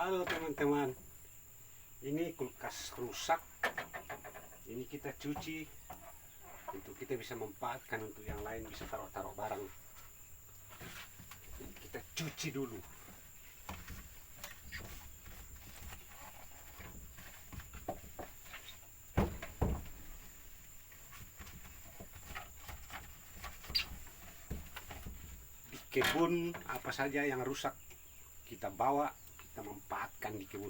Halo teman-teman, ini kulkas rusak. Ini kita cuci untuk kita bisa memanfaatkan untuk yang lain, bisa taruh-taruh barang. Jadi kita cuci dulu. Di kebun apa saja yang rusak kita bawa, kita manfaatkan di kebun.